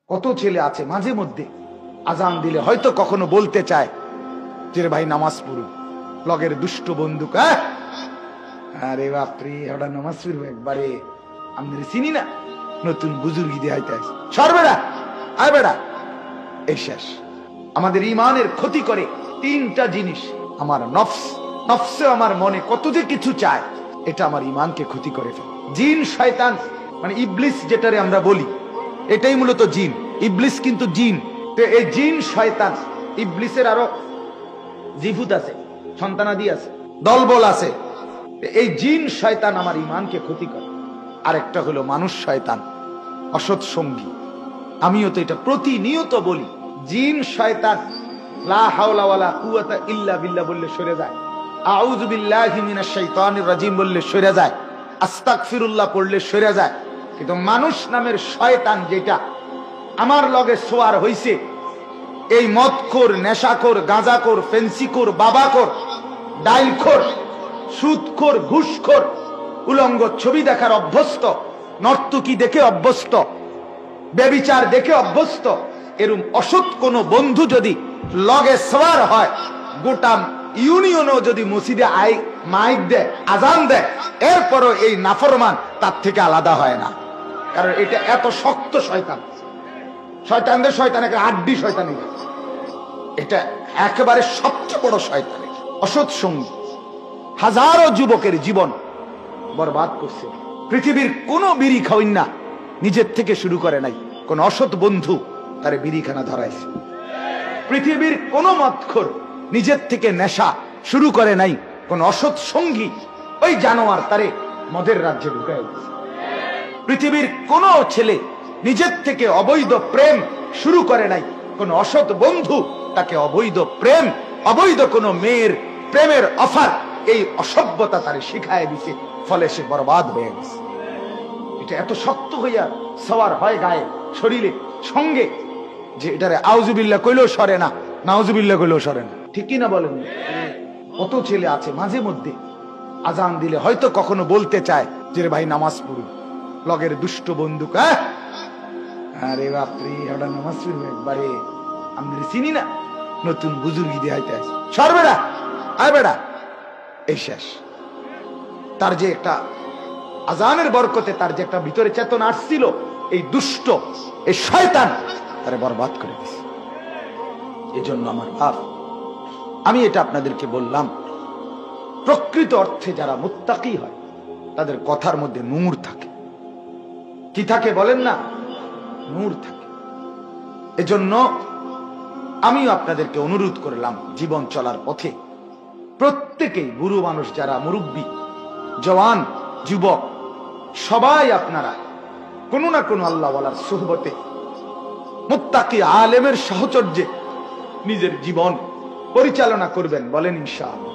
কত ছেলে আছে মাঝে মধ্যে আজান দিলে হয়তো কখনো বলতে চায় যে ভাই নামাজ পড়ুন, লগের দুষ্ট বন্দুক, আরে বাপরে ওটা নামাজ পড়বো একবারে, আমি চিনি না, নতুন বুজুর্গি দিয়ে হাইতে আসে, সর বেড়া, আয় বেড়া, এই শেষ। আমাদের ইমানের ক্ষতি করে তিনটা জিনিস। আমার নফস, নফসে আমার মনে কত যে কিছু চায়, এটা আমার ইমানকে ক্ষতি করে ফেলে। জিন শয়তান মানে ইবলিস যেটারে আমরা বলি, এটাই মূলত জিন। ইবলিস কিন্তু জিন। তো এই জিন শয়তান, ইবলিসের আরো জিভুত আছে, সন্তানাদি আছে, দলবল আছে। এই জিন শয়তান আমার ইমানকে ক্ষতি করে। আরেকটা হলো মানুষ শয়তান, অসৎ সঙ্গী। আমিও তো এটা প্রতিনিয়ত বলি, জিন শয়তান লা হাওলা ওয়ালা কুওয়াতা ইল্লা বিল্লাহ বললে সরে যায়, আউযু বিল্লাহি মিনাশ শাইতানির রাজিম বললে সরে যায়, আস্তাগফিরুল্লাহ পড়লে সরে যায়। কিন্তু মানুষ নামের শয়তান যেটা আমার লগে সোয়ার হইছে, এই মদখোর, নেশাখোর, গাঁজাখোর, ফেন্সিখোর, বাবাখোর, ডাইলখোর, সুদখোর, ঘুষখোর, উলঙ্গ ছবি দেখার অভ্যস্ত, নর্তকী দেখে অভ্যস্ত, বেবিচার দেখে অভ্যস্ত, এরম অসৎ কোন বন্ধু যদি লগে সওয়ার হয়, গোটা ইউনিয়নও যদি মসজিদে মাইক দেয়, আজান দেয়, এরপরও এই নাফরমান তার থেকে আলাদা হয় না। কারণ এটা এত শক্ত শয়তান, শয়তানদের শয়তান একটা আড্ডি শয়তান, এটা একেবারে সবচেয়ে বড় শয়তান। অসৎ সঙ্গী হাজারো যুবকের জীবন বরবাদ করছে। পৃথিবীর কোন বিড়ি খাওয়াইন না নিজের থেকে শুরু করে নাই, কোন অসৎ বন্ধু তারে বিড়িখানা ধরাইছে। পৃথিবীর কোন মদখোর নিজের থেকে নেশা শুরু করে নাই, কোন অসৎ সঙ্গী ওই জানোয়ার তারে মদের রাজ্যে ঢুকাই দিয়েছে। পৃথিবীর কোন ছেলে নিজের থেকে অবৈধ প্রেম শুরু করে নাই, কোন অসৎ বন্ধু তাকে অবৈধ প্রেম, অবৈধ কোন মেয়ের প্রেমের অফার, এই অসভ্যতা তারে শিখায় দিছে, ফলে সে বরবাদ হয়ে গেছে। এটা এত শক্ত হইয়া সওয়ার হয় গায়ে, শরীরে, সঙ্গে, যে এটারে আউযুবিল্লাহ কইলেও সরে না, নাউযুবিল্লাহ কইলেও সরে না। ঠিক কি না বলেন? কত ছেলে আছে মাঝে মধ্যে আজান দিলে হয়তো কখনো বলতে চায় যে ভাই নামাজ পড়ুন, লগের দুষ্ট বন্দুক, আরে বাপরে ওটা নামাজ পড়বো একবারে, আমি চিনি না, নতুন বুজুর্গি দিয়ে হাইতে আসে, সর বেড়া, আয় বেড়া, এই শেষ। তার যে একটা আজানের বরকতে তার যে একটা ভিতরে চেতনা আসছিল, এই দুষ্ট, এই শয়তান তারে বরবাদ করে দিছে। এই জন্য আমার ভাব, আমি এটা আপনাদেরকে বললাম, প্রকৃত অর্থে যারা মুত্তাকি হয় তাদের কথার মধ্যে নূর থাকে। কি থাকে বলেন না? নূর থাকে। এজন্য আমিও আপনাদেরকে অনুরোধ করলাম, জীবন চলার পথে প্রত্যেকেই, বুড়ো মানুষ যারা, মুরব্বী, জওয়ান, যুবক, সবাই আপনারা কোনো না কোনো আল্লাহওয়ালার সুহবতে, মুত্তাকি আলেমের সাহচর্যে নিজের জীবন পরিচালনা করবেন। বলেন ইনশাআল্লাহ।